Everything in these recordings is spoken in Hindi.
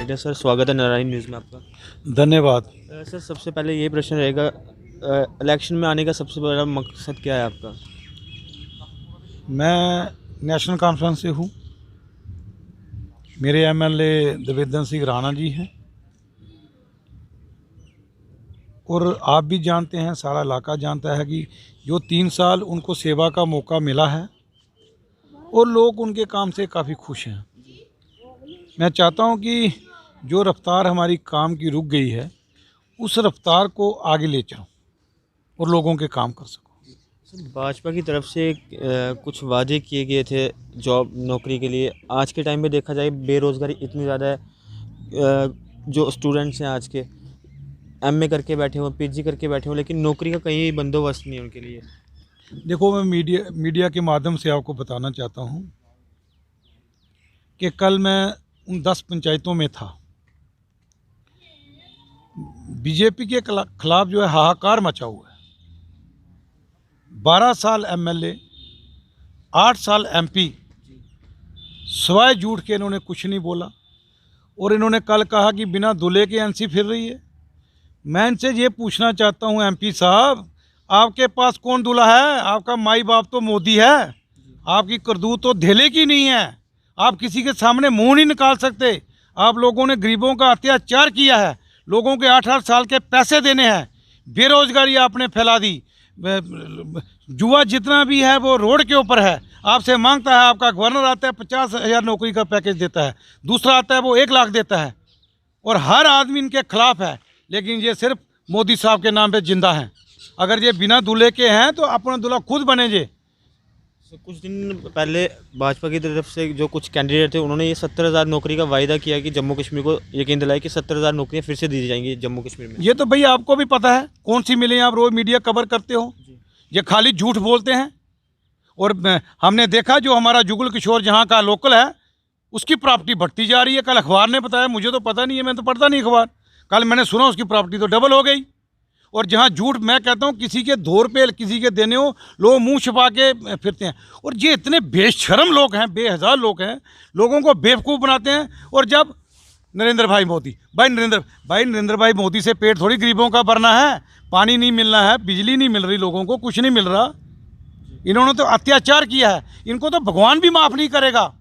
मीडिया। सर स्वागत है नारायण न्यूज़ में आपका। धन्यवाद। सर सबसे पहले ये प्रश्न रहेगा, इलेक्शन में आने का सबसे बड़ा मकसद क्या है आपका? मैं नेशनल कॉन्फ्रेंस से हूँ। मेरे एमएलए देवेंद्र सिंह राणा जी हैं और आप भी जानते हैं, सारा इलाका जानता है कि जो 3 साल उनको सेवा का मौका मिला है और लोग उनके काम से काफ़ी खुश हैं। मैं चाहता हूँ कि जो रफ्तार हमारी काम की रुक गई है उस रफ्तार को आगे ले चलूँ और लोगों के काम कर सकूँ। सर भाजपा की तरफ से कुछ वादे किए गए थे जॉब नौकरी के लिए। आज के टाइम पे देखा जाए बेरोज़गारी इतनी ज़्यादा है, जो स्टूडेंट्स हैं आज के एमए करके बैठे हुए, पीजी करके बैठे हुए, लेकिन नौकरी का कहीं बंदोबस्त नहीं है उनके लिए। देखो, मैं मीडिया के माध्यम से आपको बताना चाहता हूँ कि कल मैं उन 10 पंचायतों में था। बीजेपी के खिलाफ जो है हाहाकार मचा हुआ है। 12 साल एमएलए, 8 साल एमपी, सिवाय झूठ के इन्होंने कुछ नहीं बोला। और इन्होंने कल कहा कि बिना दूल्हे के एनसी फिर रही है। मैं इनसे ये पूछना चाहता हूँ, एमपी साहब, आपके पास कौन दूल्हा है? आपका माई बाप तो मोदी है। आपकी करतूत तो धेले की नहीं है। आप किसी के सामने मुंह नहीं निकाल सकते। आप लोगों ने गरीबों का अत्याचार किया है, लोगों के 8-8 साल के पैसे देने हैं, बेरोजगारी आपने फैला दी, जुआ जितना भी है वो रोड के ऊपर है। आपसे मांगता है, आपका गवर्नर आता है 50,000 नौकरी का पैकेज देता है, दूसरा आता है वो 1 लाख देता है, और हर आदमी इनके खिलाफ है। लेकिन ये सिर्फ मोदी साहब के नाम पे जिंदा हैं। अगर ये बिना दूल्हे के हैं तो अपना दूल्हा खुद बने जे। कुछ दिन पहले भाजपा की तरफ से जो कुछ कैंडिडेट थे, उन्होंने ये 70,000 नौकरी का वायदा किया कि जम्मू कश्मीर को यकीन दिलाया कि 70,000 नौकरियां फिर से दी जाएंगी जम्मू कश्मीर में। ये तो भैया आपको भी पता है कौन सी मिली, आप रोज मीडिया कवर करते हो। ये खाली झूठ बोलते हैं। और हमने देखा जो हमारा जुगल किशोर जहाँ का लोकल है, उसकी प्रॉपर्टी बढ़ती जा रही है। कल अखबार ने बताया, मुझे तो पता नहीं है, मैं तो पढ़ता नहीं अखबार। कल मैंने सुना उसकी प्रॉपर्टी तो डबल हो गई। और जहाँ झूठ, मैं कहता हूँ किसी के 2 रुपये किसी के देने हो, लोग मुंह छिपा के फिरते हैं। और ये इतने बेशर्म लोग हैं, बेहजार लोग हैं, लोगों को बेवकूफ़ बनाते हैं। और जब नरेंद्र भाई भाई मोदी से पेट थोड़ी गरीबों का भरना है। पानी नहीं मिलना है, बिजली नहीं मिल रही, लोगों को कुछ नहीं मिल रहा। इन्होंने तो अत्याचार किया है, इनको तो भगवान भी माफ़ नहीं करेगा।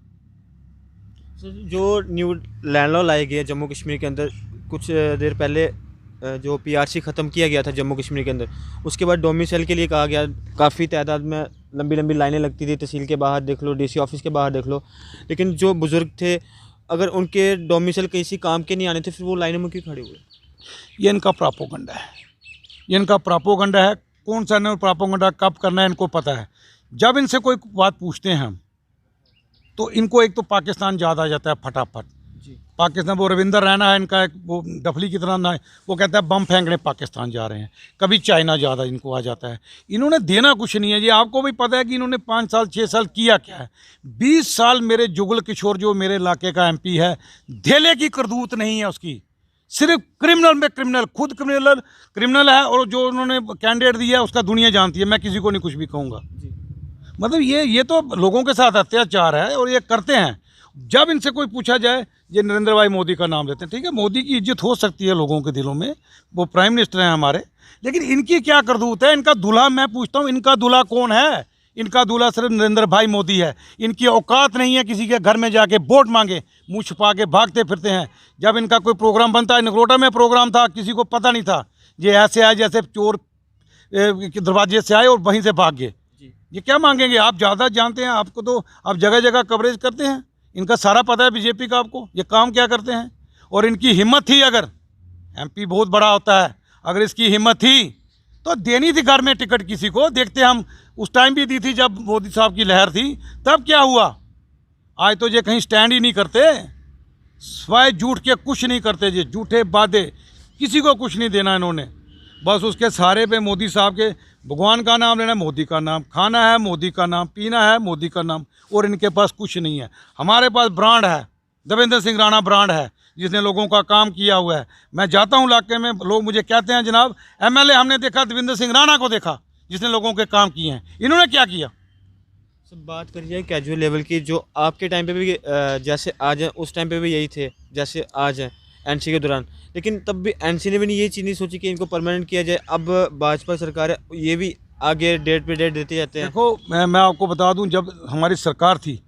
जो न्यू लैंड लॉ लाए गए जम्मू कश्मीर के अंदर, कुछ देर पहले जो पीआरसी ख़त्म किया गया था जम्मू कश्मीर के अंदर, उसके बाद डोमिसाइल के लिए कहा गया। काफ़ी तादाद में लंबी लंबी लाइनें लगती थी, तहसील के बाहर देख लो, डीसी ऑफिस के बाहर देख लो। लेकिन जो बुज़ुर्ग थे, अगर उनके डोमिसाइल किसी काम के नहीं आने थे, फिर वो लाइनों में क्यों खड़े हुए? ये इनका प्रोपोगंडा है, ये इनका प्रोपोगंडा है। कौन सा इन्होंने प्रोपोगंडा कब करना है इनको पता है। जब इनसे कोई बात पूछते हैं हम, तो इनको एक तो पाकिस्तान याद आ जाता है फटाफट। पाकिस्तान, वो रविंदर रैना है इनका एक, वो डफली की तरह ना, वो कहता है बम फेंकने पाकिस्तान जा रहे हैं। कभी चाइना ज़्यादा इनको आ जाता है। इन्होंने देना कुछ नहीं है। ये आपको भी पता है कि इन्होंने 5 साल 6 साल किया क्या है। 20 साल मेरे जुगल किशोर जो मेरे इलाके का एमपी है, धेले की करतूत नहीं है उसकी। सिर्फ क्रिमिनल में क्रिमिनल, खुद क्रिमिनल है, और जो उन्होंने कैंडिडेट दिया है उसका दुनिया जानती है। मैं किसी को नहीं कुछ भी कहूँगा। मतलब ये तो लोगों के साथ अत्याचार है और ये करते हैं। जब इनसे कोई पूछा जाए, ये नरेंद्र भाई मोदी का नाम लेते हैं। ठीक है, मोदी की इज्जत हो सकती है लोगों के दिलों में, वो प्राइम मिनिस्टर हैं हमारे, लेकिन इनकी क्या करतूत है? इनका दूल्हा, मैं पूछता हूँ, इनका दूल्हा कौन है? इनका दूल्हा सिर्फ नरेंद्र भाई मोदी है। इनकी औकात नहीं है किसी के घर में जाके वोट मांगे, मुँह छुपा के भागते फिरते हैं। जब इनका कोई प्रोग्राम बनता है, नगरोटा में प्रोग्राम था, किसी को पता नहीं था। ये ऐसे आए जैसे चोर दरवाजे से आए और वहीं से भाग गए। ये क्या मांगेंगे? आप ज़्यादा जानते हैं, आपको तो आप जगह जगह कवरेज करते हैं, इनका सारा पता है बीजेपी का आपको, ये काम क्या करते हैं। और इनकी हिम्मत थी, अगर एमपी बहुत बड़ा होता है, अगर इसकी हिम्मत थी तो देनी थी घर में टिकट किसी को। देखते हम, उस टाइम भी दी थी जब मोदी साहब की लहर थी, तब क्या हुआ? आज तो ये कहीं स्टैंड ही नहीं करते, स्वाय झूठ के कुछ नहीं करते। ये झूठे वादे, किसी को कुछ नहीं देना इन्होंने। बस उसके सहारे पे मोदी साहब के, भगवान का नाम लेना, मोदी का नाम खाना है, मोदी का नाम पीना है, मोदी का नाम। और इनके पास कुछ नहीं है। हमारे पास ब्रांड है, देवेंद्र सिंह राणा ब्रांड है, जिसने लोगों का काम किया हुआ है। मैं जाता हूँ इलाके में, लोग मुझे कहते हैं जनाब एमएलए हमने देखा, देवेंद्र सिंह राणा को देखा, जिसने लोगों के काम किए हैं। इन्होंने क्या किया? सब बात करी जाए कैजुअल लेवल की, जो आपके टाइम पे भी जैसे आज हैं उस टाइम पे भी यही थे जैसे आज हैं एनसी के दौरान, लेकिन तब भी एनसी ने भी ये चीज़ नहीं सोची कि इनको परमानेंट किया जाए। अब भाजपा सरकार है, ये भी आगे डेट पे डेट देते जाते हैं। देखो मैं आपको बता दूं, जब हमारी सरकार थी,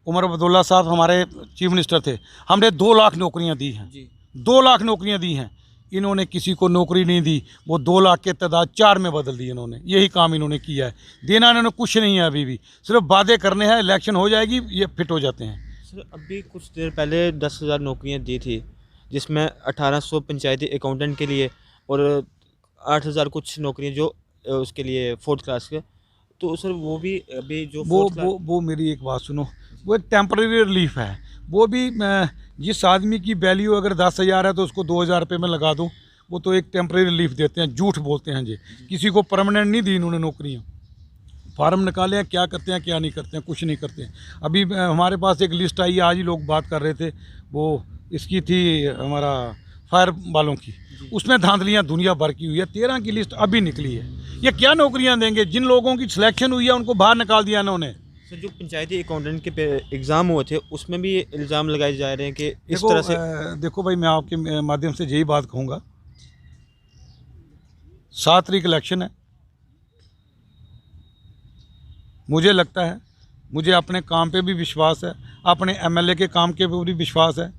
उमर अब्दुल्ला साहब हमारे चीफ मिनिस्टर थे, हमने 2 लाख नौकरियां दी हैं, जी 2 लाख नौकरियां दी हैं। इन्होंने किसी को नौकरी नहीं दी, वो 2 लाख के तादाद 4 में बदल दी इन्होंने। यही काम इन्होंने किया है, देना इन्होंने कुछ नहीं है, अभी भी सिर्फ वादे करने हैं। इलेक्शन हो जाएगी ये फिट हो जाते हैं। सर अभी कुछ देर पहले 10,000 नौकरियां दी थी, जिसमें 1800 पंचायती अकाउंटेंट के लिए और 8,000 कुछ नौकरियां जो उसके लिए 4th क्लास के। तो सर वो भी अभी जो वो मेरी एक बात सुनो, वो एक टेम्पररी रिलीफ है। वो भी जिस आदमी की वैल्यू अगर 10,000 है तो उसको 2,000 रुपये में लगा दो, वो तो एक टेम्पररी रिलीफ देते हैं। झूठ बोलते हैं जी, किसी को परमानेंट नहीं दी इन्होंने नौकरियाँ। फार्म निकाले हैं, क्या करते हैं क्या नहीं करते हैं, कुछ नहीं करते हैं। अभी हमारे पास एक लिस्ट आई, आज ही लोग बात कर रहे थे, वो इसकी थी हमारा फायर वालों की, उसमें धांधलियाँ दुनिया भर की हुई है। 13 की लिस्ट अभी निकली है। ये क्या नौकरियाँ देंगे? जिन लोगों की सिलेक्शन हुई है उनको बाहर निकाल दिया इन्होंने। सर जो पंचायती अकाउंटेंट के एग्ज़ाम हुए थे उसमें भी ये इल्ज़ाम लगाए जा रहे हैं कि इस तरह से। देखो भाई, मैं आपके माध्यम से यही बात कहूँगा, 7 तारीख इलेक्शन है। मुझे लगता है, मुझे अपने काम पे भी विश्वास है, अपने एमएलए के काम के पे भी विश्वास है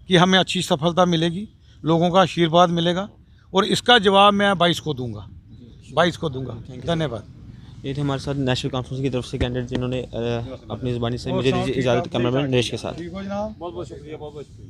कि हमें अच्छी सफलता मिलेगी, लोगों का आशीर्वाद मिलेगा, और इसका जवाब मैं 22 को दूंगा, 22 को दूंगा। धन्यवाद। ये थे हमारे साथ नेशनल कॉन्फ्रेंस की तरफ से कैंडिडेट, जिन्होंने अपनी ज़ुबानी से मुझे दीजिए इजाज़त। कैमरामैन नरेश के साथ। बहुत बहुत शुक्रिया, बहुत बहुत शुक्रिया।